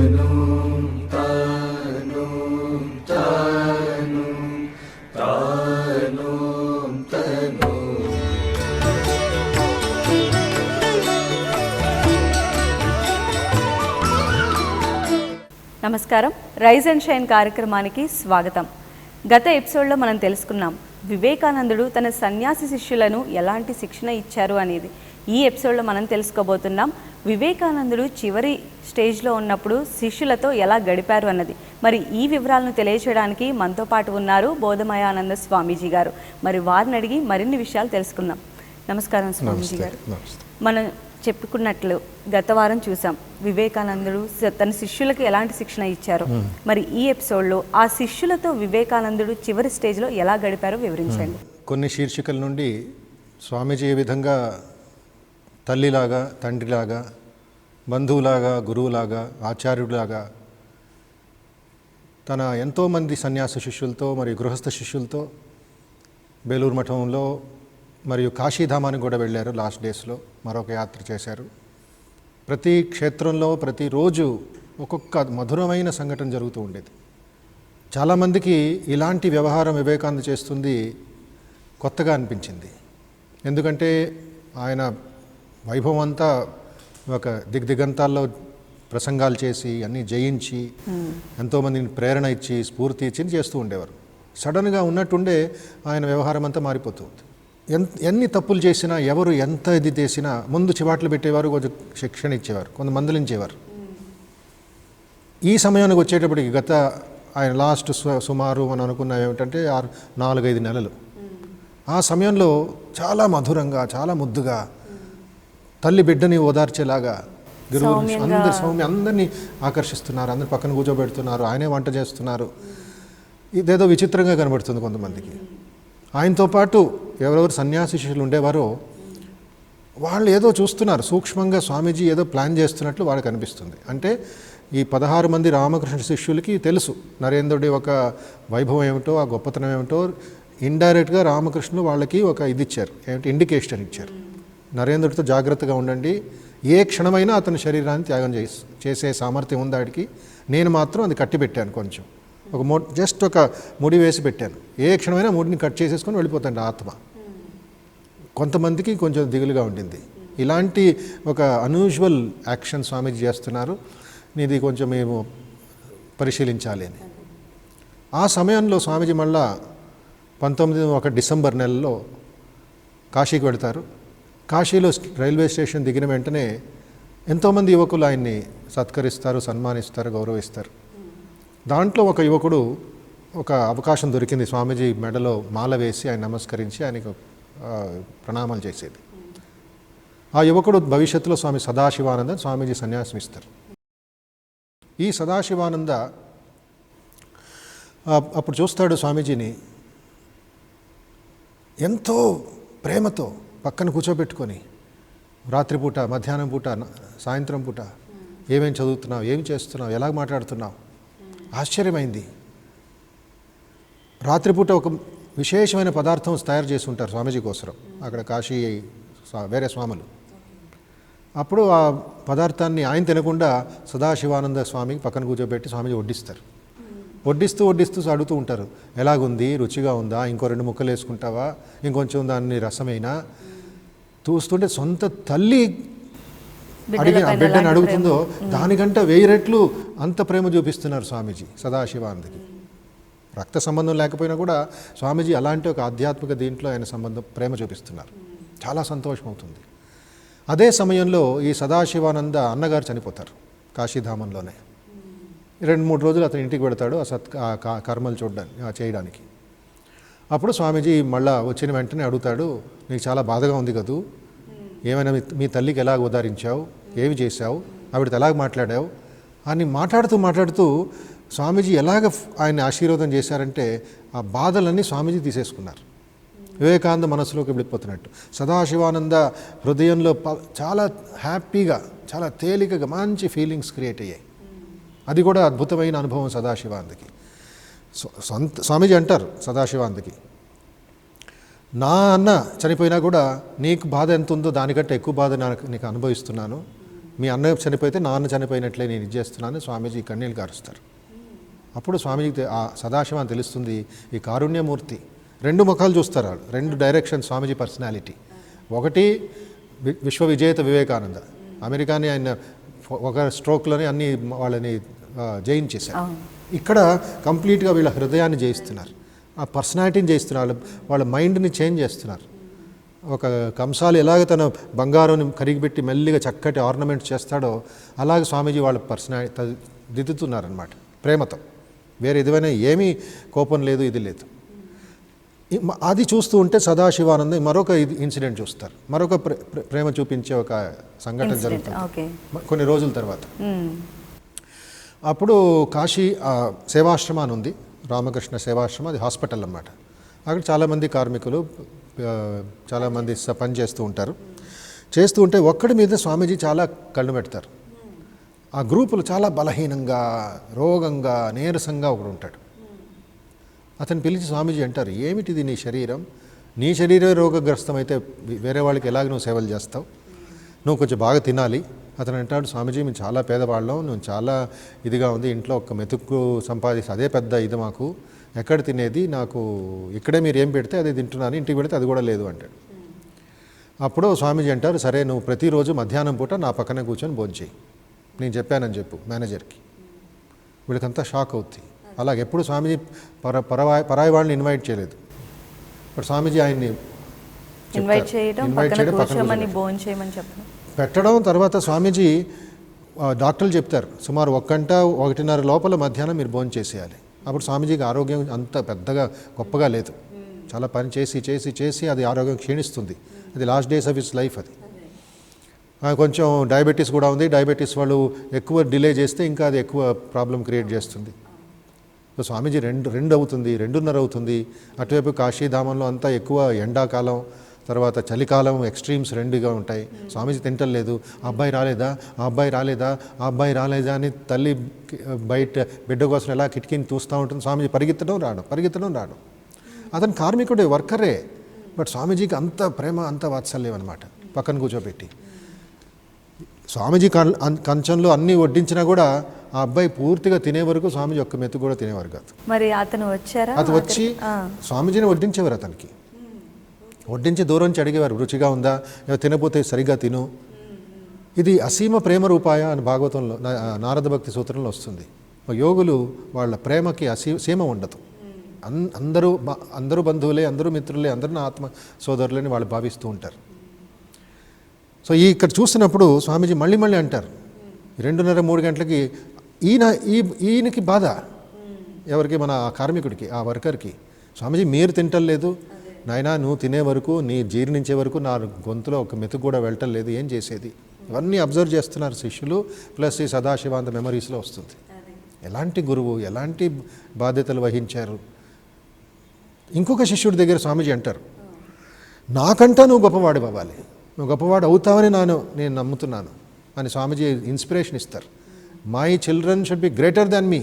తను తను తను తను తను. నమస్కారం, రైజ్ అండ్ షైన్ కార్యక్రమానికి స్వాగతం. గత ఎపిసోడ్లో మనం తెలుసుకున్నాం వివేకానందుడు తన సన్యాసి శిష్యులను ఎలాంటి శిక్షణ ఇచ్చారు అనేది. ఈ ఎపిసోడ్లో మనం తెలుసుకోబోతున్నాం వివేకానందుడు చివరి స్టేజ్లో ఉన్నప్పుడు శిష్యులతో ఎలా గడిపారు అన్నది. మరి ఈ వివరాలను తెలియచేయడానికి మనతో పాటు ఉన్నారు బోధమయానంద స్వామీజీ గారు. మరి వారిని అడిగి మరిన్ని విషయాలు తెలుసుకుందాం. నమస్కారం స్వామీజీ గారు. మనం చెప్పుకున్నట్లు గత వారం చూసాం వివేకానందుడు తన శిష్యులకు ఎలాంటి శిక్షణ ఇచ్చారో. మరి ఈ ఎపిసోడ్లో ఆ శిష్యులతో వివేకానందుడు చివరి స్టేజ్లో ఎలా గడిపారో వివరించండి. కొన్ని శీర్షికల నుండి స్వామీజీ ఏ విధంగా తల్లిలాగా, తండ్రిలాగా, బంధువులాగా, గురువులాగా, ఆచార్యుడిలాగా తన ఎంతోమంది సన్యాస శిష్యులతో మరియు గృహస్థ శిష్యులతో బేలూరు మఠంలో మరియు కాశీధామానికి కూడా వెళ్ళారు. లాస్ట్ డేస్లో మరొక యాత్ర చేశారు. ప్రతి క్షేత్రంలో ప్రతిరోజు ఒక్కొక్క మధురమైన సంఘటన జరుగుతూ ఉండేది. చాలామందికి ఇలాంటి వ్యవహారం వివేకానంద చేస్తుంది కొత్తగా అనిపించింది. ఎందుకంటే ఆయన వైభవం అంతా ఒక దిగ్దిగంతాల్లో ప్రసంగాలు చేసి అన్నీ జయించి ఎంతోమందిని ప్రేరణ ఇచ్చి స్ఫూర్తి ఇచ్చి చేస్తూ ఉండేవారు. సడన్గా ఉన్నట్టుండే ఆయన వ్యవహారం అంతా మారిపోతుంది. ఎన్ని తప్పులు చేసినా, ఎవరు ఎంత ఇది చేసినా ముందు చివాట్లు పెట్టేవారు, కొంచెం శిక్షణ ఇచ్చేవారు, కొంత మందలించేవారు. ఈ సమయానికి వచ్చేటప్పటికి గత ఆయన లాస్ట్ సుమారు మనం అనుకున్నవి ఏమిటంటే 4-5 నెలలు. ఆ సమయంలో చాలా మధురంగా, చాలా ముద్దుగా తల్లి బిడ్డని ఓదార్చేలాగా గురువు అందరినీ ఆకర్షిస్తున్నారు. అందరు పక్కన కూర్చోబెడుతున్నారు, ఆయనే వంట చేస్తున్నారు. ఇదేదో విచిత్రంగా కనబడుతుంది కొంతమందికి. ఆయనతో పాటు ఎవరెవరు సన్యాసి శిష్యులు ఉండేవారో వాళ్ళు ఏదో చూస్తున్నారు, సూక్ష్మంగా స్వామీజీ ఏదో ప్లాన్ చేస్తున్నట్లు వాళ్ళకి అనిపిస్తుంది. అంటే ఈ 16 మంది రామకృష్ణ శిష్యులకి తెలుసు నరేంద్రుడి ఒక వైభవం ఏమిటో, ఆ గొప్పతనం ఏమిటో. ఇండైరెక్ట్గా రామకృష్ణులు వాళ్ళకి ఒక ఇది ఇచ్చారు, ఏమిటి ఇండికేషన్ ఇచ్చారు. నరేంద్రుడితో జాగ్రత్తగా ఉండండి, ఏ క్షణమైనా అతని శరీరాన్ని త్యాగం చేసే సామర్థ్యం ఉంది ఆడికి. నేను మాత్రం అది కట్టి పెట్టాను, కొంచెం జస్ట్ ఒక ముడి వేసి పెట్టాను. ఏ క్షణమైనా ముడిని కట్ చేసేసుకొని వెళ్ళిపోతాండి ఆత్మ. కొంతమందికి కొంచెం దిగులుగా ఉండింది. ఇలాంటి ఒక అన్యూజువల్ యాక్షన్ స్వామీజీ చేస్తున్నారు, ఇది కొంచెం మేము పరిశీలించాలి అని. ఆ సమయంలో స్వామీజీ మళ్ళా 19 డిసెంబర్ నెలలో కాశీకి వెళ్తారు. కాశీలో రైల్వే స్టేషన్ దిగిన వెంటనే ఎంతోమంది యువకులు ఆయన్ని సత్కరిస్తారు, సన్మానిస్తారు, గౌరవిస్తారు. దాంట్లో ఒక యువకుడు ఒక అవకాశం దొరికింది, స్వామీజీ మెడలో మాల వేసి ఆయన నమస్కరించి ఆయనకు ప్రణామాలు చేసేది. ఆ యువకుడు భవిష్యత్తులో స్వామి సదాశివానంద స్వామీజీ సన్యాసం ఇస్తారు. ఈ సదాశివానంద అప్పుడు చూస్తాడు స్వామీజీని, ఎంతో ప్రేమతో పక్కన కూర్చోబెట్టుకొని రాత్రిపూట, మధ్యాహ్నం పూట, సాయంత్రం పూట ఏమేం చదువుతున్నావు, ఏమి చేస్తున్నావు, ఎలా మాట్లాడుతున్నావు. ఆశ్చర్యమైంది. రాత్రిపూట ఒక విశేషమైన పదార్థం తయారు చేసి ఉంటారు స్వామీజీ కోసం అక్కడ కాశీ వేరే స్వాములు. అప్పుడు ఆ పదార్థాన్ని ఆయన తినకుండా సదాశివానంద స్వామికి పక్కన కూర్చోబెట్టి స్వామీజీ వడ్డిస్తారు. వడ్డిస్తూ అడుగుతూ ఉంటారు, ఎలాగుంది, రుచిగా ఉందా, ఇంకో 2 ముక్కలు వేసుకుంటావా, ఇంకొంచెం దాన్ని రసమైనా. చూస్తుంటే సొంత తల్లి బిడ్డని అడుగుతుందో దానికంటే 1000 రెట్లు అంత ప్రేమ చూపిస్తున్నారు స్వామీజీ సదాశివానందకి. రక్త సంబంధం లేకపోయినా కూడా స్వామీజీ అలాంటి ఒక ఆధ్యాత్మిక దీంట్లో ఆయన ప్రేమ చూపిస్తున్నారు. చాలా సంతోషం అవుతుంది. అదే సమయంలో ఈ సదాశివానంద అన్నగారు చనిపోతారు కాశీధామంలోనే. 2-3 రోజులు అతను ఇంటికి వెళతాడు ఆ కర్మలు చేయడానికి. అప్పుడు స్వామీజీ మళ్ళా వచ్చిన వెంటనే అడుగుతాడు, నీకు చాలా బాధగా ఉంది కదూ, ఏమైనా మీ తల్లికి ఎలాగ ఉదారించావు, ఏమి చేశావు, ఆవిడతో ఎలాగ మాట్లాడావు అని మాట్లాడుతూ స్వామీజీ ఎలాగ ఆయన ఆశీర్వాదం చేశారంటే ఆ బాధలన్నీ స్వామీజీ తీసేసుకున్నారు. వివేకానంద మనసులోకి వెళ్ళిపోతున్నట్టు సదాశివానంద హృదయంలో చాలా హ్యాపీగా, చాలా తేలికగా మంచి ఫీలింగ్స్ క్రియేట్ అయ్యాయి. అది కూడా అద్భుతమైన అనుభవం సదాశివానందకి. స్వామీజీ అంటారు సదాశివానందకి, నా అన్న చనిపోయినా కూడా నీకు బాధ ఎంత ఉందో దానికంటే ఎక్కువ బాధ నీకు అనుభవిస్తున్నాను, మీ అన్నయ్య చనిపోతే నాన్న చనిపోయినట్లే నేను ఇది చేస్తున్నాను స్వామీజీ కన్నీళ్ళు కారుస్తారు. అప్పుడు స్వామీజీకి ఆ సదాశివ అని తెలుస్తుంది, ఈ కారుణ్యమూర్తి. రెండు ముఖాలు చూస్తారు వాళ్ళు, రెండు డైరెక్షన్ స్వామీజీ పర్సనాలిటీ. ఒకటి విశ్వ విజేత వివేకానంద, అమెరికాని ఆయన ఒక స్ట్రోక్లోనే అన్ని వాళ్ళని జయించేశారు. ఇక్కడ కంప్లీట్గా వీళ్ళ హృదయాన్ని జయిస్తున్నారు, ఆ పర్సనాలిటీని జయిస్తున్నారు, వాళ్ళ మైండ్ని చేంజ్ చేస్తున్నారు. ఒక కంసాలు ఎలాగ తన బంగారం కరిగిపెట్టి మెల్లిగా చక్కటి ఆర్నమెంట్స్ చేస్తాడో అలాగే స్వామీజీ వాళ్ళ పర్సనాలిటీ దిద్దుతున్నారనమాట ప్రేమతో. వేరే ఏదైనా ఏమీ కోపం లేదు, ఇది లేదు. అది చూస్తూ ఉంటే సదాశివానంద మరొక ఇన్సిడెంట్ చూస్తారు, మరొక ప్రేమ చూపించే ఒక సంఘటన జరుగుతుంది కొన్ని రోజుల తర్వాత. అప్పుడు కాశీ సేవాశ్రమం అని ఉంది, రామకృష్ణ సేవాశ్రమం, అది హాస్పిటల్ అన్నమాట. అక్కడ చాలామంది కార్మికులు చాలామంది పని చేస్తూ ఉంటారు. చేస్తూ ఉంటే ఒక్కడి మీద స్వామీజీ చాలా కళ్ళు పెడతారు. ఆ గ్రూపులు చాలా బలహీనంగా, రోగంగా, నీరసంగా ఒకడు ఉంటాడు. అతను పిలిచి స్వామీజీ అంటారు, ఏమిటిది నీ శరీరం? నీ శరీరమే రోగగ్రస్తం అయితే వేరే వాళ్ళకి ఎలాగ నువ్వు సేవలు చేస్తావు? నువ్వు కొంచెం బాగా తినాలి. అతను అంటాడు, స్వామీజీ మేము చాలా పేదవాళ్ళం, నువ్వు చాలా ఇదిగా ఉంది, ఇంట్లో ఒక మెతుకు సంపాదిస్తే అదే పెద్ద ఇది మాకు, ఎక్కడ తినేది? నాకు ఇక్కడే మీరు ఏం పెడితే అదే తింటున్నాను, ఇంటికి పెడితే అది కూడా లేదు అంటాడు. అప్పుడు స్వామీజీ అంటారు, సరే నువ్వు ప్రతిరోజు మధ్యాహ్నం పూట నా పక్కనే కూర్చొని భోంచేయి, నేను చెప్పానని చెప్పు మేనేజర్కి. వీళ్ళకంతా షాక్ అవుతుంది. అలాగే ఎప్పుడు స్వామీజీ పరాయి వాళ్ళని ఇన్వైట్ చేయలేదు, బట్ స్వామీజీ ఆయన్ని ఇన్వైట్ చేయడం, పెట్టడం. తర్వాత స్వామీజీ డాక్టర్లు చెప్తారు సుమారు 1 గంట 1:30 లోపల మధ్యాహ్నం మీరు భోజనం చేసేయాలి. అప్పుడు స్వామీజీకి ఆరోగ్యం అంత పెద్దగా గొప్పగా లేదు, చాలా పని చేసి చేసి చేసి అది ఆరోగ్యం క్షీణిస్తుంది. అది last days of his life. అది కొంచెం డయాబెటీస్ కూడా ఉంది. డయాబెటీస్ వాళ్ళు ఎక్కువ డిలే చేస్తే ఇంకా అది ఎక్కువ ప్రాబ్లం క్రియేట్ చేస్తుంది. సో స్వామీజీ 2 అవుతుంది, 2:30 అవుతుంది. అటువైపు కాశీధామంలో అంతా ఎక్కువ ఎండాకాలం, తర్వాత చలికాలం, ఎక్స్ట్రీమ్స్ 2గా ఉంటాయి. స్వామీజీ తింటలేదు. ఆ అబ్బాయి రాలేదా, ఆ అబ్బాయి రాలేదా, ఆ అబ్బాయి రాలేదా అని తల్లి బయట బిడ్డ కోసం ఎలా కిటికీని చూస్తూ ఉంటుంది. స్వామీజీ పరిగెత్తడం రాడు. అతను కార్మికుడే, వర్కరే, బట్ స్వామీజీకి అంత ప్రేమ, అంత వాత్సల్యం అనమాట. పక్కన కూర్చోబెట్టి స్వామీజీ కంచంలో అన్నీ వడ్డించినా కూడా ఆ అబ్బాయి పూర్తిగా తినే వరకు స్వామీజీ ఒక్క మెతుకు కూడా తినేవారు కాదు. మరి అతను వచ్చారా? అతను వచ్చి స్వామీజీని వడ్డించేవారు. అతనికి వడ్డించి దూరం నుంచి అడిగేవారు, రుచిగా ఉందా, తినపోతే సరిగ్గా తిను. ఇది అసీమ ప్రేమ రూపాయ అని భాగవతంలో నారద భక్తి సూత్రంలో వస్తుంది. యోగులు వాళ్ళ ప్రేమకి సీమ ఉండదు. అందరూ బంధువులే, అందరూ మిత్రులే, అందరూ నా ఆత్మ సోదరులని వాళ్ళు భావిస్తూ ఉంటారు. సో ఇక్కడ చూస్తున్నప్పుడు స్వామీజీ మళ్ళీ అంటారు, 2:30-3 గంటలకి ఈయనకి బాధ, ఎవరికి? మన కార్మికుడికి, ఆ వర్కర్కి. స్వామీజీ మీరు తింటలేదు నాయనా, నువ్వు తినే వరకు, నీ జీర్ణించే వరకు నా గొంతులో ఒక మెతుకు కూడా వెళ్ళటం లేదు, ఏం చేసేది? ఇవన్నీ అబ్జర్వ్ చేస్తున్నారు శిష్యులు. ప్లస్ ఈ సదాశివాంత మెమరీస్లో వస్తుంది ఎలాంటి గురువు, ఎలాంటి బాధ్యతలు వహించారు. ఇంకొక శిష్యుడి దగ్గర స్వామీజీ అంటారు, నాకంటా నువ్వు గొప్పవాడు అవ్వాలి, నువ్వు గొప్పవాడు అవుతావని నేను నమ్ముతున్నాను అని స్వామీజీ ఇన్స్పిరేషన్ ఇస్తారు. My children should be greater than me,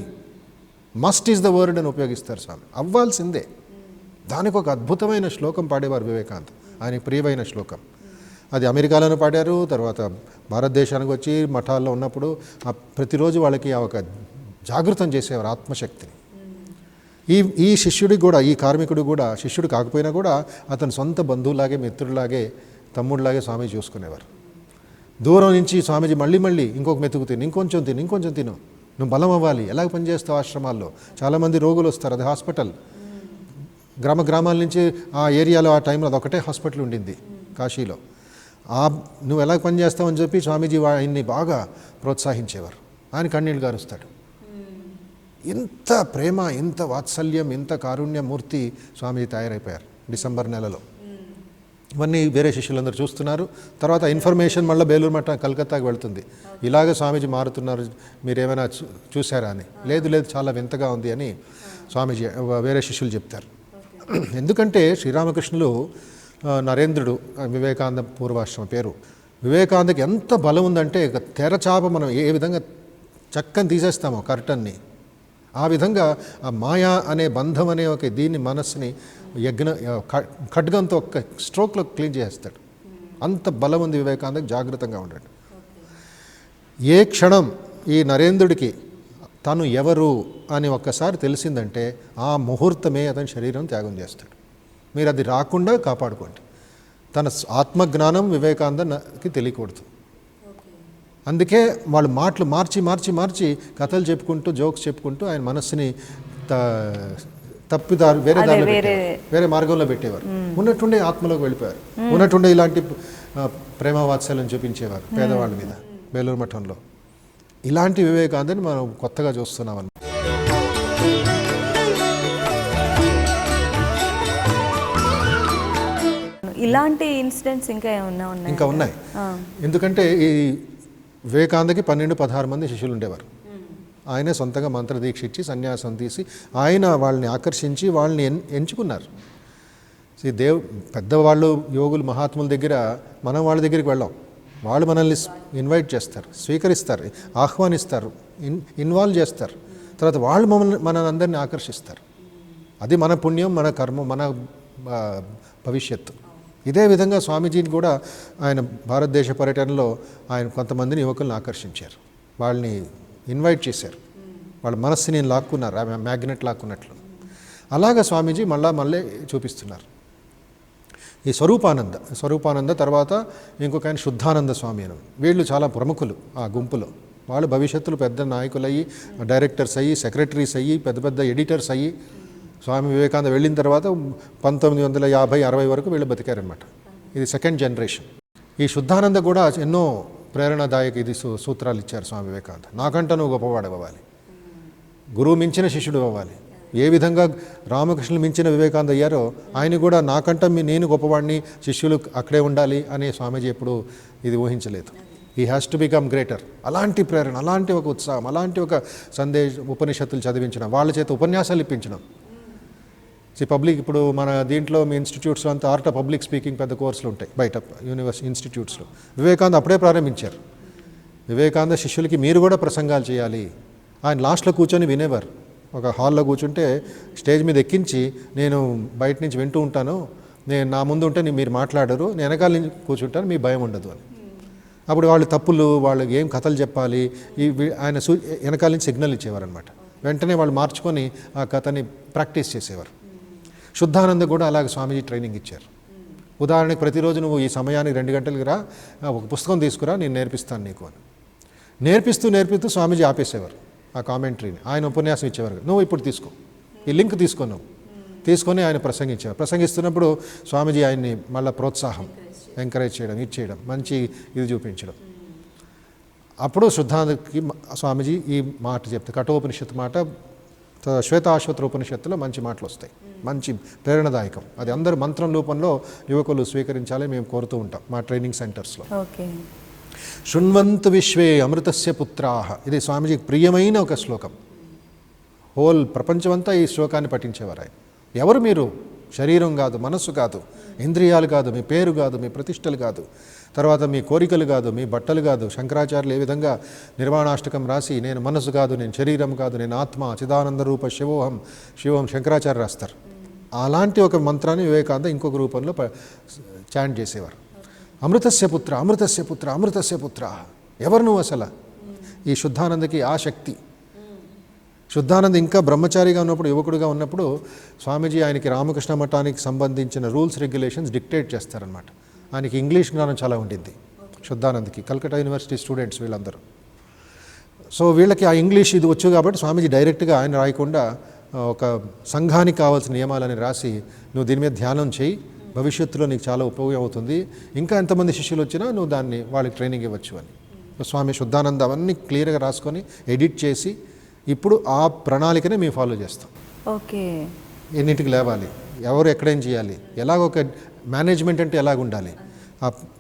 must is the word అని ఉపయోగిస్తారు స్వామి. అవ్వాల్సిందే. దానికి ఒక అద్భుతమైన శ్లోకం పాడేవారు వివేకానంద, ఆయనకి ప్రియమైన శ్లోకం. అది అమెరికాలోనే పాడారు, తర్వాత భారతదేశానికి వచ్చి మఠాల్లో ఉన్నప్పుడు ప్రతిరోజు వాళ్ళకి ఒక జాగృతం చేసేవారు ఆత్మశక్తిని. ఈ శిష్యుడికి కూడా, ఈ కార్మికుడు కూడా, శిష్యుడు కాకపోయినా కూడా అతని సొంత బంధువులాగే, మిత్రుడిలాగే, తమ్ముడిలాగే స్వామి చూసుకునేవారు. దూరం నుంచి స్వామీజీ మళ్ళీ ఇంకొక మెతుకు తిని, ఇంకొంచెం తిను, నువ్వు బలం అవ్వాలి. ఎలాగ పనిచేస్తావు ఆశ్రమాల్లో? చాలామంది రోగులు వస్తారు, అది హాస్పిటల్. గ్రామాల నుంచి ఆ ఏరియాలో ఆ టైంలో అదొకటే హాస్పిటల్ ఉండింది కాశీలో. నువ్వు ఎలా పనిచేస్తావని చెప్పి స్వామీజీ ఆయన్ని బాగా ప్రోత్సహించేవారు. ఆయన కన్నీళ్ళు గారుస్తాడు. ఇంత ప్రేమ, ఇంత వాత్సల్యం, ఇంత కారుణ్యమూర్తి స్వామీజీ తయారైపోయారు డిసెంబర్ నెలలో. ఇవన్నీ వేరే శిష్యులందరూ చూస్తున్నారు. తర్వాత ఇన్ఫర్మేషన్ మళ్ళీ బేలూరు మఠం కలకత్తాకి వెళ్తుంది, ఇలాగే స్వామీజీ మారుతున్నారు, మీరేమైనా చూసారా అని. లేదు చాలా వింతగా ఉంది అని స్వామీజీ వేరే శిష్యులు చెప్తారు. ఎందుకంటే శ్రీరామకృష్ణులు నరేంద్రుడు, వివేకానంద పూర్వాశ్రమ పేరు. వివేకానందకి ఎంత బలం ఉందంటే, తెరచాప మనం ఏ విధంగా చక్కని తీసేస్తామో కర్టన్ని, ఆ విధంగా ఆ మాయా అనే బంధం అనే ఒక దీన్ని, మనస్సుని ఖడ్గంతో ఒక్క స్ట్రోక్లో క్లీన్ చేస్తాడు. అంత బలం ఉంది వివేకానందకి, జాగ్రత్తగా ఉండండి. ఏ క్షణం ఈ నరేంద్రుడికి తను ఎవరు అని ఒక్కసారి తెలిసిందంటే ఆ ముహూర్తమే అతని శరీరం త్యాగం చేస్తాడు. మీరు అది రాకుండా కాపాడుకోండి. తన ఆత్మజ్ఞానం వివేకానందకి తెలియకూడదు. అందుకే వాళ్ళు మాటలు మార్చి కథలు చెప్పుకుంటూ జోక్స్ చెప్పుకుంటూ ఆయన మనస్సుని తప్పిదారు వేరే మార్గంలో పెట్టేవారు. ఉన్నట్టుండే ఆత్మలోకి వెళ్ళిపోయారు. ఉన్నట్టుండే ఇలాంటి ప్రేమ వాత్సల్యం చూపించేవారు పేదవాళ్ళ మీద బేలూరు మఠంలో. ఇలాంటి వివేకానందని మనం కొత్తగా చూస్తున్నాం. ఇలాంటి ఇన్సిడెంట్స్ ఇంకా ఉన్నాయి. ఎందుకంటే ఈ వివేకానందకి 12-16 మంది శిష్యులు ఉండేవారు. ఆయనే సొంతంగా మంత్రదీక్ష ఇచ్చి సన్యాసం తీసి ఆయన వాళ్ళని ఆకర్షించి వాళ్ళని ఎంచుకున్నారు. పెద్దవాళ్ళు యోగులు మహాత్ముల దగ్గర మనం వాళ్ళ దగ్గరికి వెళ్ళాం. వాళ్ళు మనల్ని ఇన్వైట్ చేస్తారు, స్వీకరిస్తారు, ఆహ్వానిస్తారు, ఇన్వాల్వ్ చేస్తారు. తర్వాత వాళ్ళు మనందరినీ ఆకర్షిస్తారు. అది మన పుణ్యం, మన కర్మ, మన భవిష్యత్తు. ఇదే విధంగా స్వామీజీని కూడా ఆయన భారతదేశ పర్యటనలో ఆయన కొంతమందిని యువకులను ఆకర్షించారు. వాళ్ళని ఇన్వైట్ చేశారు. వాళ్ళ మనస్సుని లాక్కున్నారు, మ్యాగ్నెట్ లాక్కున్నట్లు. అలాగా స్వామీజీ మళ్ళీ చూపిస్తున్నారు. ఈ స్వరూపానంద తర్వాత ఇంకొక ఆయన శుద్ధానంద స్వామి అని. వీళ్ళు చాలా ప్రముఖులు ఆ గుంపులో. వాళ్ళు భవిష్యత్తులో పెద్ద నాయకులు అయ్యి, డైరెక్టర్స్ అయ్యి, సెక్రటరీస్ అయ్యి, పెద్ద ఎడిటర్స్ అయ్యి, స్వామి వివేకానంద వెళ్ళిన తర్వాత 1950-60 వరకు వీళ్ళు బతికారనమాట. ఇది సెకండ్ జనరేషన్. ఈ శుద్ధానంద కూడా ఎన్నో ప్రేరణాదాయక సూత్రాలు ఇచ్చారు స్వామి వివేకానంద. నాకంటా నువ్వు గొప్పవాడు అవ్వాలి, గురువు మించిన శిష్యుడు అవ్వాలి. ఏ విధంగా రామకృష్ణులు మించిన వివేకానంద అయ్యారో ఆయన కూడా నాకంటా నేను గొప్పవాడిని, శిష్యులు అక్కడే ఉండాలి అనే స్వామీజీ ఎప్పుడు ఇది ఊహించలేదు. He has to become greater. అలాంటి ప్రేరణ, అలాంటి ఒక ఉత్సాహం, అలాంటి ఒక ఉపనిషత్తులు చదివించడం, వాళ్ళ చేత ఉపన్యాసాలు ఇప్పించడం. పబ్లిక్ ఇప్పుడు మన దీంట్లో మీ ఇన్స్టిట్యూట్స్లో అంతా ఆర్ట్ ఆఫ్ పబ్లిక్ స్పీకింగ్ పెద్ద కోర్సులు ఉంటాయి బయట యూనివర్సిటీ ఇన్స్టిట్యూట్స్లో. వివేకానంద అప్పుడే ప్రారంభించారు. వివేకానంద శిష్యులకి మీరు కూడా ప్రసంగాలు చేయాలి. ఆయన లాస్ట్లో కూర్చొని వినేవారు. ఒక హాల్లో కూర్చుంటే స్టేజ్ మీద ఎక్కించి నేను బయట నుంచి వింటూ ఉంటాను, నేను నా ముందు ఉంటే మీరు మాట్లాడరు, నేను వెనకాల నుంచి కూర్చుంటాను, మీ భయం ఉండదు అని. అప్పుడు వాళ్ళు తప్పులు, వాళ్ళకి ఏం కథలు చెప్పాలి ఆయన వెనకాల నుంచి సిగ్నల్ ఇచ్చేవారు అనమాట. వెంటనే వాళ్ళు మార్చుకొని ఆ కథని ప్రాక్టీస్ చేసేవారు. శుద్ధానంద కూడా అలాగే స్వామీజీ ట్రైనింగ్ ఇచ్చారు. ఉదాహరణకి ప్రతిరోజు నువ్వు ఈ సమయానికి 2 గంటలకి రా, ఒక పుస్తకం తీసుకురా, నేను నేర్పిస్తాను నీకు అని. నేర్పిస్తూ స్వామీజీ ఆపేసేవారు ఆ కామెంటరీని. ఆయన ఉపన్యాసం ఇచ్చేవారు. నువ్వు ఇప్పుడు తీసుకో, ఈ లింక్ తీసుకొని ఆయన ప్రసంగించేవారు. ప్రసంగిస్తున్నప్పుడు స్వామీజీ ఆయన్ని మళ్ళీ ప్రోత్సాహం, ఎంకరేజ్ చేయడం, ఇచ్చేయడం, మంచి ఇది చూపించడం. అప్పుడు శుద్ధానందకి స్వామీజీ ఈ మాట చెప్తే, కఠోపనిషత్తు మాట, శ్వేతాశ్వత్ర ఉపనిషత్తులో మంచి మాటలు వస్తాయి, మంచి ప్రేరణదాయకం. అది అందరూ మంత్రం రూపంలో యువకులు స్వీకరించాలని మేము కోరుతూ ఉంటాం మా ట్రైనింగ్ సెంటర్స్లో. శృణ్వంతు విశ్వే అమృతస్య పుత్రాహ, ఇది స్వామీజీకి ప్రియమైన ఒక శ్లోకం. హోల్ ప్రపంచమంతా ఈ శ్లోకాన్ని పఠించేవారు ఆయన. ఎవరు మీరు? శరీరం కాదు, మనస్సు కాదు, ఇంద్రియాలు కాదు, మీ పేరు కాదు, మీ ప్రతిష్టలు కాదు, తర్వాత మీ కోరికలు కాదు, మీ బట్టలు కాదు. శంకరాచార్యులు ఏ విధంగా నిర్వాణాష్టకం రాసి నేను మనసు కాదు, నేను శరీరం కాదు, నేను ఆత్మ, చిదానంద రూప శివోహం శంకరాచార్య రాస్తారు. అలాంటి ఒక మంత్రాన్ని వివేకానంద ఇంకొక రూపంలో చాంట్ చేసేవారు. అమృతస్య పుత్ర, అమృతస్య పుత్ర, అమృతస్య పుత్ర. ఎవరు నువ్వు అసలు? ఈ శుద్ధానందకి ఆ శక్తి. శుద్ధానంద ఇంకా బ్రహ్మచారిగా ఉన్నప్పుడు, యువకుడిగా ఉన్నప్పుడు స్వామీజీ ఆయనకి రామకృష్ణ మఠానికి సంబంధించిన రూల్స్ రెగ్యులేషన్స్ డిక్టేట్ చేస్తారనమాట. ఆయనకి ఇంగ్లీష్ జ్ఞానం చాలా ఉండింది శుద్ధానందకి, కల్కట్టా యూనివర్సిటీ స్టూడెంట్స్ వీళ్ళందరూ. సో వీళ్ళకి ఆ ఇంగ్లీష్ ఇది వచ్చు కాబట్టి స్వామీజీ డైరెక్ట్గా ఆయన రాయకుండా ఒక సంఘానికి కావాల్సిన నియమాలని రాసి, నువ్వు దీని మీద ధ్యానం చేయి, భవిష్యత్తులో నీకు చాలా ఉపయోగం అవుతుంది, ఇంకా ఎంతమంది శిష్యులు వచ్చినా నువ్వు దాన్ని వాళ్ళకి ట్రైనింగ్ ఇవ్వచ్చు అని. స్వామి శుద్ధానంద అవన్నీ క్లియర్గా రాసుకొని ఎడిట్ చేసి ఇప్పుడు ఆ ప్రణాళికనే మేము ఫాలో చేస్తాం. ఓకే, ఎన్నింటికి లేవాలి, ఎవరు ఎక్కడేం చేయాలి, ఎలాగ ఒక మేనేజ్మెంట్ అంటే ఎలాగ ఉండాలి,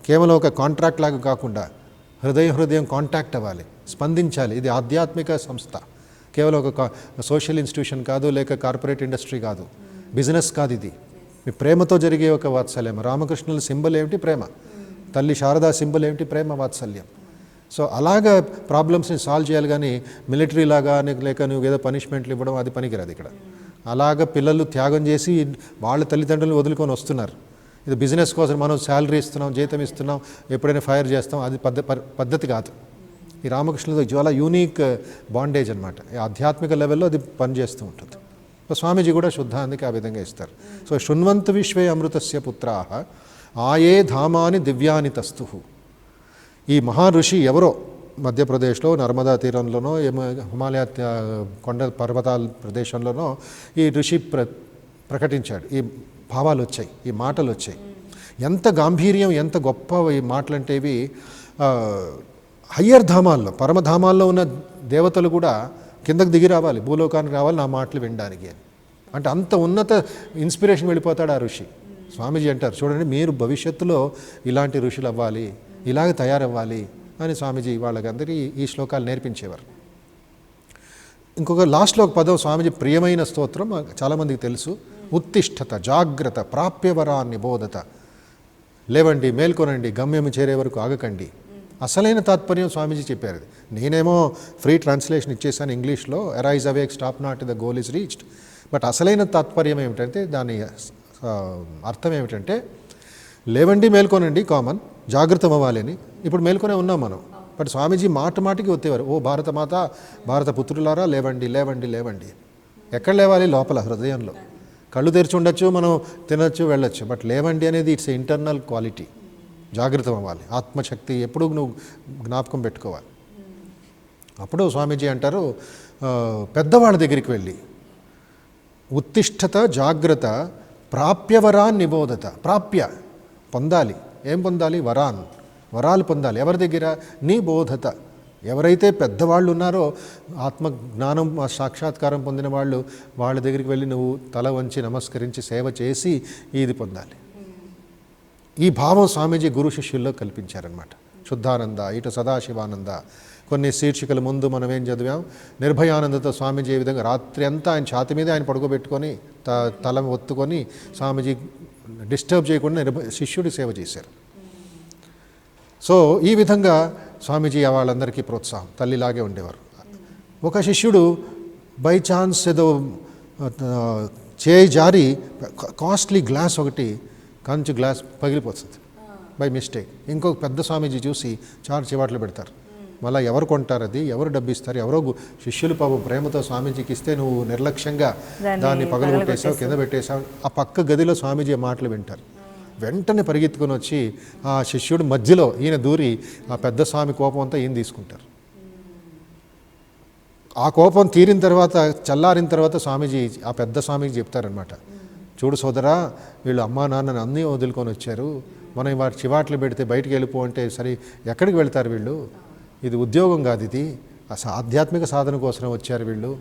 కేవలం ఒక కాంట్రాక్ట్ లాగా కాకుండా హృదయం కాంటాక్ట్ అవ్వాలి, స్పందించాలి. ఇది ఆధ్యాత్మిక సంస్థ, కేవలం ఒక సోషల్ ఇన్స్టిట్యూషన్ కాదు, లేక కార్పొరేట్ ఇండస్ట్రీ కాదు, బిజినెస్ కాదు. ఇది మీ ప్రేమతో జరిగే ఒక వాత్సల్యం. రామకృష్ణుల సింబల్ ఏమిటి? ప్రేమ. తల్లి శారదా సింబల్ ఏమిటి? ప్రేమ, వాత్సల్యం. సో అలాగా ప్రాబ్లమ్స్ని సాల్వ్ చేయాలి. కానీ మిలిటరీ లాగా లేక నువ్వు ఏదో పనిష్మెంట్లు ఇవ్వడం అది పనికిరాదు ఇక్కడ. అలాగ పిల్లలు త్యాగం చేసి వాళ్ళ తల్లిదండ్రులను వదులుకొని వస్తున్నారు. ఇది బిజినెస్ కోసం మనం శాలరీ ఇస్తున్నాం, జీతం ఇస్తున్నాం, ఎప్పుడైనా ఫైర్ చేస్తాం, అది పద్ధతి కాదు. ఈ రామకృష్ణులతో చాలా యూనిక్ బాండేజ్ అనమాట. ఆధ్యాత్మిక లెవెల్లో అది పనిచేస్తూ ఉంటుంది. సో స్వామీజీ కూడా శుద్ధానికి ఆ విధంగా ఇస్తారు. సో శృణ్వంత విశ్వే అమృతస్య పుత్రాః ఆయే ధామాని దివ్యాని తస్తు. ఈ మహర్షి ఎవరో మధ్యప్రదేశ్లో నర్మదా తీరంలోనో హిమాలయ కొండ పర్వతాల ప్రదేశంలోనో ఈ ఋషి ప్రకటించాడు. ఈ భావాలు వచ్చాయి, ఈ మాటలు వచ్చాయి. ఎంత గాంభీర్యం, ఎంత గొప్ప ఈ మాటలు అంటే ఇవి హయ్యర్ ధామాల్లో, పరమధామాల్లో ఉన్న దేవతలు కూడా కిందకు దిగి రావాలి, భూలోకానికి రావాలి నా మాటలు వినడానికి అని. అంటే అంత ఉన్నత ఇన్స్పిరేషన్ వెళ్ళిపోతాడు ఆ ఋషి. స్వామీజీ అంటారు, చూడండి మీరు భవిష్యత్తులో ఇలాంటి ఋషులు అవ్వాలి, ఇలాగ తయారవ్వాలి అని స్వామీజీ వాళ్ళకందరికీ ఈ శ్లోకాలు నేర్పించేవారు. ఇంకొక లాస్ట్లో ఒక పదం స్వామీజీ ప్రియమైన స్తోత్రం చాలామందికి తెలుసు. ఉత్తిష్టత జాగ్రత్త ప్రాప్యవరాన్ని బోధత. లేవండి, మేల్కొనండి, గమ్యం చేరే వరకు ఆగకండి. అసలైన తాత్పర్యం స్వామీజీ చెప్పారు. నేనేమో ఫ్రీ ట్రాన్స్లేషన్ ఇచ్చేసాను ఇంగ్లీష్లో, arise awake stop not the goal is reached. But అసలైన తాత్పర్యం ఏమిటంటే, దాని అర్థం ఏమిటంటే, లేవండి మేల్కొనండి కామన్, జాగ్రత్త అవ్వాలి అని. ఇప్పుడు మేల్కొనే ఉన్నాం మనం. బట్ స్వామీజీ మాటికి ఒత్తేవారు, ఓ భారతమాత, భారత పుత్రులారా లేవండి లేవండి లేవండి. ఎక్కడ లేవాలి? లోపల హృదయంలో. కళ్ళు తెరిచి ఉండొచ్చు, మనం తినచ్చు, వెళ్ళొచ్చు, బట్ లేవండి అనేది ఇట్స్ ఇంటర్నల్ క్వాలిటీ. జాగ్రత్త అవ్వాలి, ఆత్మశక్తి ఎప్పుడూ నువ్వు జ్ఞాపకం పెట్టుకోవాలి. అప్పుడు స్వామీజీ అంటారు, పెద్దవాళ్ళ దగ్గరికి వెళ్ళి ఉత్తిష్టత జాగ్రత్త ప్రాప్యవరాన్ నిబోధత. ప్రాప్య పొందాలి, ఏం పొందాలి? వరాలు పొందాలి. ఎవరి దగ్గర? నీ బోధత. ఎవరైతే పెద్దవాళ్ళు ఉన్నారో, ఆత్మజ్ఞానం సాక్షాత్కారం పొందిన వాళ్ళు, వాళ్ళ దగ్గరికి వెళ్ళి నువ్వు తల వంచి నమస్కరించి సేవ చేసి ఇది పొందాలి. ఈ భావం స్వామీజీ గురు శిష్యుల్లో కల్పించారనమాట. శుద్ధానంద, ఇటు సదాశివానంద. కొన్ని శీర్షికల ముందు మనం ఏం చదివాం? నిర్భయానందతో స్వామీజీ ఏ విధంగా రాత్రి అంతా ఆయన ఛాతి మీద ఆయన పడుకోబెట్టుకొని తల ఒత్తుకొని స్వామీజీ డిస్టర్బ్ చేయకుండా శిష్యుడి సేవ చేశారు. సో ఈ విధంగా స్వామీజీ వాళ్ళందరికీ ప్రోత్సాహం, తల్లిలాగే ఉండేవారు. ఒక శిష్యుడు బై ఛాన్స్ ఏదో చేయి జారి కాస్ట్లీ గ్లాస్ ఒకటి, కంచు గ్లాస్ పగిలిపోతుంది బై మిస్టేక్. ఇంకొక పెద్ద స్వామీజీ చూసి చారు చివాట్లు పెడతారు. మళ్ళీ ఎవరు కొంటారు, అది ఎవరు డబ్బు ఇస్తారు? ఎవరో శిష్యులు పాపం ప్రేమతో స్వామీజీకి ఇస్తే నువ్వు నిర్లక్ష్యంగా దాన్ని పగలగొట్టేసావు, కింద పెట్టేసావు. ఆ పక్క గదిలో స్వామీజీ మాటలు వింటారు. వెంటనే పరిగెత్తుకొని వచ్చి ఆ శిష్యుడు మధ్యలో ఈయన దూరి ఆ పెద్ద స్వామి కోపం అంతా ఈయన తీసుకుంటారు. ఆ కోపం తీరిన తర్వాత, చల్లారిన తర్వాత స్వామీజీ ఆ పెద్ద స్వామికి చెప్తారనమాట, చూడు సోదరా, వీళ్ళు అమ్మా నాన్నని అన్నీ వదులుకొని వచ్చారు, మనం వాటి చివాట్లు పెడితే బయటికి వెళ్ళిపో అంటే సరే ఎక్కడికి వెళ్తారు వీళ్ళు? ఇది ఉద్యోగం కాదు, ఇది ఆధ్యాత్మిక సాధన కోసం వచ్చారు వీళ్ళు,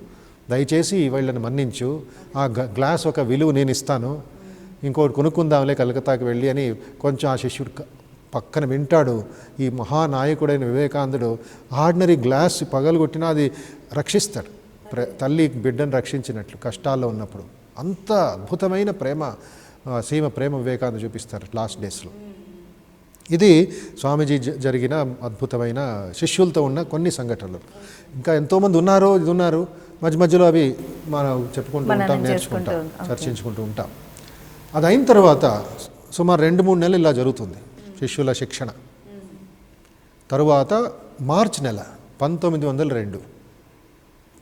దయచేసి వీళ్ళని మన్నించు, ఆ గ్లాస్ ఒక విలువ నేను ఇస్తాను, ఇంకోటి కొనుక్కుందాంలే కలకత్తాకి వెళ్ళి అని కొంచెం ఆ శిష్యుడు పక్కన వింటాడు. ఈ మహానాయకుడైన వివేకానందుడు ఆర్డినరీ గ్లాస్ పగలగొట్టినా అది రక్షిస్తాడు, తల్లి బిడ్డను రక్షించినట్లు కష్టాల్లో ఉన్నప్పుడు. అంత అద్భుతమైన ప్రేమ, సీమ ప్రేమ వివేకానంద చూపిస్తారు లాస్ట్ డేస్లో. ఇది స్వామీజీ జరిగిన అద్భుతమైన శిష్యులతో ఉన్న కొన్ని సంఘటనలు. ఇంకా ఎంతోమంది ఉన్నారు, మధ్య మధ్యలో అవి మనం చెప్పుకుంటూ ఉంటాం, నేర్చుకుంటాం, చర్చించుకుంటూ ఉంటాం. అది అయిన తర్వాత సుమారు 2-3 నెలలు ఇలా జరుగుతుంది శిష్యుల శిక్షణ. తరువాత మార్చి నెల 1902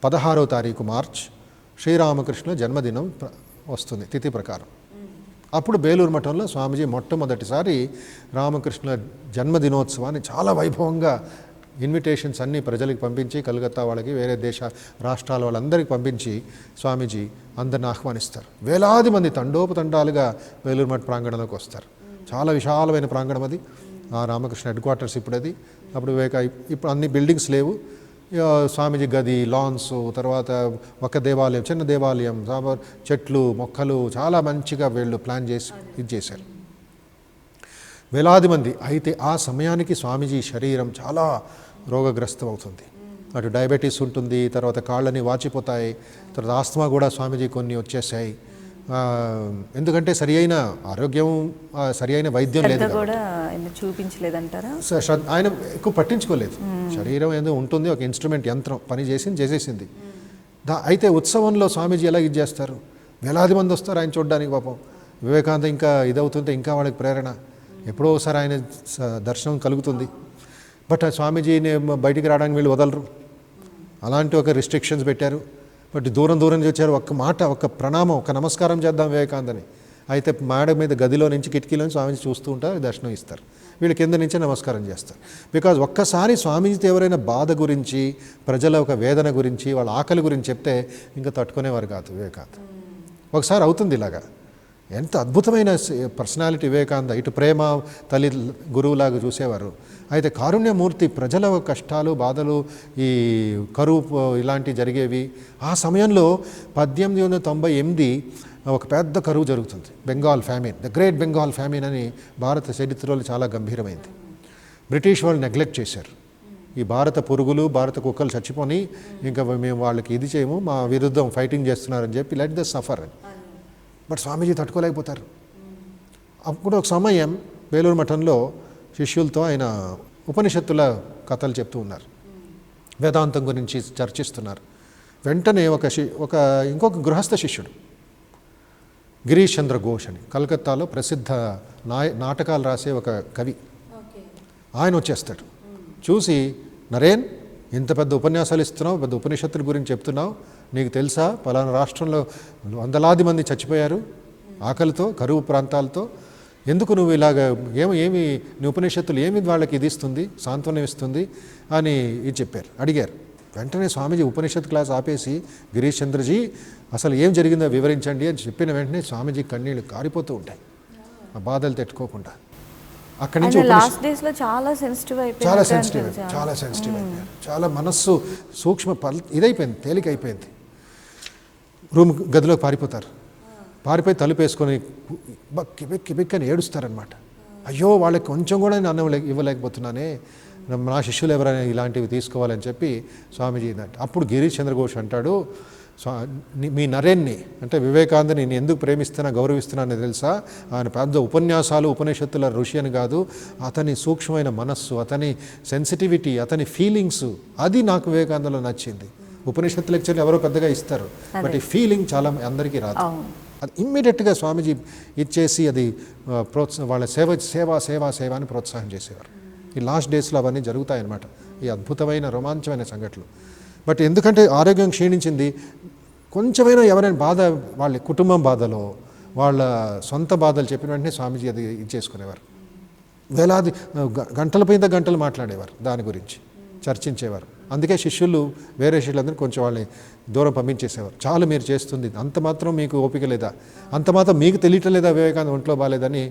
16వ తారీఖు మార్చ్ శ్రీరామకృష్ణ జన్మదినం వస్తుంది తిథి ప్రకారం. అప్పుడు బేలూరు మఠంలో స్వామీజీ మొట్టమొదటిసారి రామకృష్ణ జన్మదినోత్సవాన్ని చాలా వైభవంగా ఇన్విటేషన్స్ అన్నీ ప్రజలకు పంపించి, కలకత్తా వాళ్ళకి, వేరే రాష్ట్రాల వాళ్ళందరికీ పంపించి స్వామీజీ అందరిని ఆహ్వానిస్తారు. వేలాది మంది తండోపతండాలుగా బేలూరు మఠ ప్రాంగణంలోకి వస్తారు. చాలా విశాలమైన ప్రాంగణం అది. ఆ రామకృష్ణ హెడ్ క్వార్టర్స్ ఇప్పుడు అది. అప్పుడు ఇప్పుడు అన్ని బిల్డింగ్స్ లేవు. స్వామీజీ గది, లాన్స్, తర్వాత ఒక దేవాలయం, చిన్న దేవాలయం, చెట్లు, మొక్కలు చాలా మంచిగా వీళ్ళు ప్లాన్ చేసి ఇది చేశారు. వేలాది మంది. అయితే ఆ సమయానికి స్వామీజీ శరీరం చాలా రోగగ్రస్తం అవుతుంది. అటు డయాబెటీస్ ఉంటుంది, తర్వాత కాళ్ళని వాచిపోతాయి, తర్వాత ఆస్తమా కూడా స్వామీజీ కొన్ని వచ్చేసాయి. ఎందుకంటే సరి అయిన ఆరోగ్యం, సరి అయిన వైద్యం లేదు, చూపించలేదంటారా? ఆయన ఎక్కువ పట్టించుకోలేదు. శరీరం ఏదో ఉంటుంది, ఒక ఇన్స్ట్రుమెంట్, యంత్రం పని చేసేసింది. అయితే ఉత్సవంలో స్వామీజీ ఎలా ఇది చేస్తారు? వేలాది మంది వస్తారు ఆయన చూడడానికి. పాపం వివేకానంద ఇంకా ఇదవుతుంటే ఇంకా వాళ్ళకి ప్రేరణ. ఎప్పుడో ఒకసారి ఆయన దర్శనం కలుగుతుంది. బట్ ఆ స్వామీజీని బయటికి రావడానికి వీళ్ళు వదలరు, అలాంటి ఒక రిస్ట్రిక్షన్స్ పెట్టారు. బట్ దూరం నుంచి వచ్చారు, ఒక్క మాట, ఒక్క ప్రణామం, ఒక నమస్కారం చేద్దాం వివేకానందని. అయితే మేడ మీద గదిలో నుంచి కిటికీలో నుంచి స్వామీజీ చూస్తూ ఉంటారు, దర్శనం ఇస్తారు. వీళ్ళు కింద నుంచే నమస్కారం చేస్తారు. బికాజ్ ఒక్కసారి స్వామీజీతో ఎవరైనా బాధ గురించి, ప్రజల ఒక వేదన గురించి, వాళ్ళ ఆకలి గురించి చెప్తే ఇంకా తట్టుకునేవారు కాదు వివేకానంద. ఒకసారి అవుతుంది ఇలాగా. ఎంత అద్భుతమైన పర్సనాలిటీ వివేకానంద. ఇటు ప్రేమ, తల్లి, గురువులాగా చూసేవారు. అయితే కారుణ్యమూర్తి. ప్రజల కష్టాలు, బాధలు, ఈ కరువు ఇలాంటివి జరిగేవి. ఆ సమయంలో 1898 ఒక పెద్ద కరువు జరుగుతుంది, Bengal famine, the great Bengal famine అని భారత చరిత్రలో చాలా గంభీరమైంది. బ్రిటిష్ వాళ్ళు నెగ్లెక్ట్ చేశారు. ఈ భారత పురుగులు, భారత కుక్కలు చచ్చిపోని ఇంకా మేము వాళ్ళకి ఇది చేయము, మా విరుద్ధం ఫైటింగ్ చేస్తున్నారని చెప్పి లెట్ ద సఫర్ అని. బట్ స్వామీజీ తట్టుకోలేకపోతారు. అప్పుడు ఒక సమయం బేలూరు మఠంలో శిష్యులతో ఆయన ఉపనిషత్తుల కథలు చెప్తూ ఉన్నారు, వేదాంతం గురించి చర్చిస్తున్నారు. వెంటనే ఇంకొక గృహస్థ శిష్యుడు గిరీష్ చంద్ర ఘోష్ అని, కలకత్తాలో ప్రసిద్ధ నాటకాలు రాసే ఒక కవి, ఆయన వచ్చేస్తాడు. చూసి, నరేన్, ఇంత పెద్ద ఉపన్యాసాలు ఇస్తున్నావు, పెద్ద ఉపనిషత్తుల గురించి చెప్తున్నావు, నీకు తెలుసా పలానా రాష్ట్రంలో వందలాది మంది చచ్చిపోయారు ఆకలితో, కరువు ప్రాంతాలతో, ఎందుకు నువ్వు ఇలాగ ఏమి నీ ఉపనిషత్తులు ఏమి వాళ్ళకి ఇది ఇస్తుంది, సాంత్వనం ఇస్తుంది అని ఇది చెప్పారు, అడిగారు. వెంటనే స్వామీజీ ఉపనిషత్ క్లాస్ ఆపేసి, గిరీష్ చంద్రజీ అసలు ఏం జరిగిందో వివరించండి అని చెప్పిన వెంటనే స్వామీజీ కన్నీళ్ళు కారిపోతూ ఉంటాయి, ఆ బాధలు తట్టుకోకుండా. అక్కడి నుంచి లాస్ట్ డేస్ లో చాలా సెన్సిటివ్ అయిపోయింది, చాలా మనస్సు సూక్ష్మ ఇదైపోయింది, తేలికైపోయింది. రూమ్ గదిలోకి పారిపోయి తలుపు వేసుకొని కిబిక్ అని ఏడుస్తారనమాట. అయ్యో, వాళ్ళకి కొంచెం కూడా నేను అన్నం ఇవ్వలేకపోతున్నానే, నా శిష్యులు ఎవరైనా ఇలాంటివి తీసుకోవాలని చెప్పి స్వామీజీ అప్పుడు గిరీష్ చంద్ర ఘోష్ అంటాడు, మీ నరేన్ని అంటే వివేకానందని నేను ఎందుకు ప్రేమిస్తున్నా, గౌరవిస్తున్నానని తెలుసా? ఆయన పెద్ద ఉపన్యాసాలు, ఉపనిషత్తుల ఋషి అని కాదు, అతని సూక్ష్మమైన మనస్సు, అతని సెన్సిటివిటీ, అతని ఫీలింగ్స్, అది నాకు వివేకానందలో నచ్చింది. ఉపనిషత్తు లెక్చర్లు ఎవరో పెద్దగా ఇస్తారు, బట్ ఈ ఫీలింగ్ చాలా అందరికీ రాదు. అది ఇమ్మీడియట్గా స్వామీజీ ఇచ్చేసి అది వాళ్ళ సేవ అని ప్రోత్సాహం చేసేవారు. ఈ లాస్ట్ డేస్లో అవన్నీ జరుగుతాయన్నమాట, ఈ అద్భుతమైన రోమాంచమైన సంఘటనలు. బట్ ఎందుకంటే ఆరోగ్యం క్షీణించింది, కొంచెమైనా ఎవరైనా బాధ, వాళ్ళ కుటుంబం బాధలో, వాళ్ళ సొంత బాధలు చెప్పిన వెంటనే స్వామీజీ అది ఇచ్చేసుకునేవారు. వేలాది గంటలు మాట్లాడేవారు, దాని గురించి చర్చించేవారు. అందుకే శిష్యులు, వేరే శిష్యులందరూ కొంచెం వాళ్ళని దూరం పంపించేసేవారు. చాలు మీరు చేస్తుంది, అంత మాత్రం మీకు ఓపిక లేదా, అంత మాత్రం మీకు తెలియటం లేదా వివేకానంద ఒంట్లో బాగాలేదని.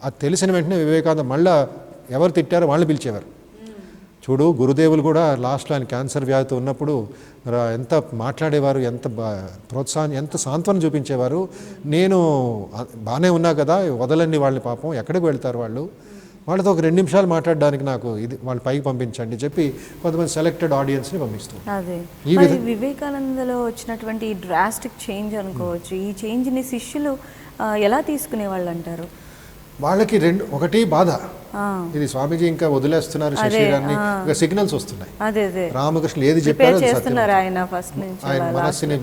అది తెలిసిన వెంటనే వివేకానంద మళ్ళీ ఎవరు తిట్టారో వాళ్ళని పిలిచేవారు. చూడు, గురుదేవులు కూడా లాస్ట్లో ఆయన క్యాన్సర్ వ్యాధితో ఉన్నప్పుడు ఎంత మాట్లాడేవారు, ఎంత ప్రోత్సాహం, ఎంత సాంత్వనం చూపించేవారు. నేను బాగానే ఉన్నా కదా, వదలండి వాళ్ళని, పాపం ఎక్కడికి వెళ్తారు వాళ్ళతో ఒక 2 నిమిషాలు మాట్లాడడానికి నాకు ఇది వాళ్ళు పైకి పంపించండి చెప్పి కొంతమంది సెలెక్టెడ్ ఆడియన్స్ని పంపిస్తారు. అదే వివేకానందలో వచ్చినటువంటి ఈ డ్రాస్టిక్ చేంజ్ అనుకోవచ్చు. ఈ చేంజ్ని శిష్యులు ఎలా తీసుకునేవాళ్ళు అంటారు? వాళ్ళకి ఒకటి బాధ, ఇది స్వామీజీ ఇంకా వదిలేస్తున్నారు శరీరాన్ని, ఇంకా సిగ్నల్స్ వస్తున్నాయి. రామకృష్ణులు ఏది చెప్పారో ఆయన మనస్సుని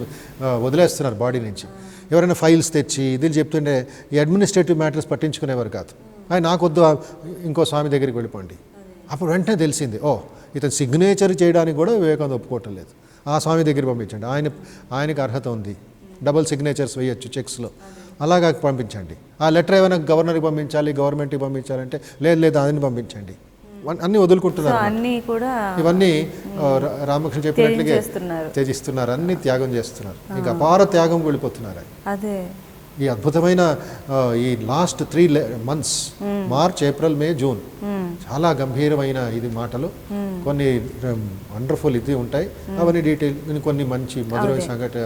వదిలేస్తున్నారు బాడీ నుంచి. ఎవరైనా ఫైల్స్ తెచ్చి ఇది చెప్తుంటే ఈ అడ్మినిస్ట్రేటివ్ మ్యాటర్స్ పట్టించుకునేవారు కాదు. నాకు వద్దు, ఇంకో స్వామి దగ్గరికి వెళ్ళిపోండి. అప్పుడు వెంటనే తెలిసింది, ఇతను సిగ్నేచర్ చేయడానికి కూడా వివేకానంద ఒప్పుకోవటం లేదు, ఆ స్వామి దగ్గరికి పంపించండి, ఆయనకి అర్హత ఉంది, డబుల్ సిగ్నేచర్స్ వేయచ్చు చెక్స్లో, అలాగా పంపించండి. ఆ లెటర్ ఏమైనా గవర్నర్కి పంపించాలి, గవర్నమెంట్కి పంపించాలంటే లేదు అదని పంపించండి, అన్నీ వదులుకుంటున్నారు. ఇవన్నీ రామకృష్ణ చెప్పినట్లుగా త్యజిస్తున్నారు, అన్ని త్యాగం చేస్తున్నారు, ఇంకా అపార త్యాగం వెళ్ళిపోతున్నారు. ఈ అద్భుతమైన ఈ లాస్ట్ 3 months, మార్చ్, ఏప్రిల్, మే, జూన్, చాలా గంభీరమైన ఇది మాటలు, కొన్ని వండర్ఫుల్ ఇది ఉంటాయి, అవన్నీ డీటెయిల్, కొన్ని మంచి మధురమైన సంఘటన,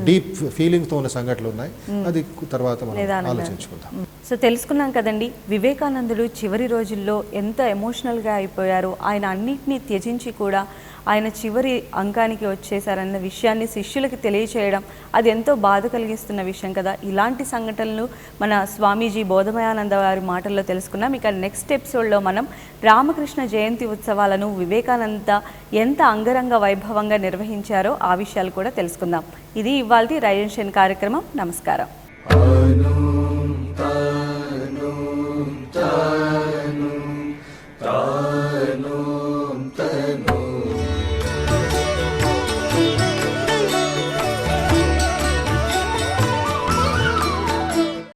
డీప్ ఫీలింగ్తో ఉన్న సంఘటనలు ఉన్నాయి, అది తర్వాత మనం ఆలోచించుకుందాం. సో తెలుసుకున్నాం కదండి, వివేకానందుడు చివరి రోజుల్లో ఎంత ఎమోషనల్గా అయిపోయారు, ఆయన అన్నిటినీ త్యజించి కూడా ఆయన చివరి అంకానికి వచ్చేసారన్న విషయాన్ని శిష్యులకి తెలియచేయడం, అది ఎంతో బాధ కలిగిస్తున్న విషయం కదా. ఇలాంటి సంఘటనలు మన స్వామీజీ బోధమయానంద వారి మాటల్లో తెలుసుకున్నాం. ఇక నెక్స్ట్ ఎపిసోడ్లో మనం రామకృష్ణ జయంతి ఉత్సవాలను వివేకానంద ఎంత అంగరంగ వైభవంగా నిర్వహించారో ఆ విషయాలు కూడా తెలుసుకుందాం. ఇది ఇవాల్టి రైజెన్షన్ కార్యక్రమం. నమస్కారం. తాను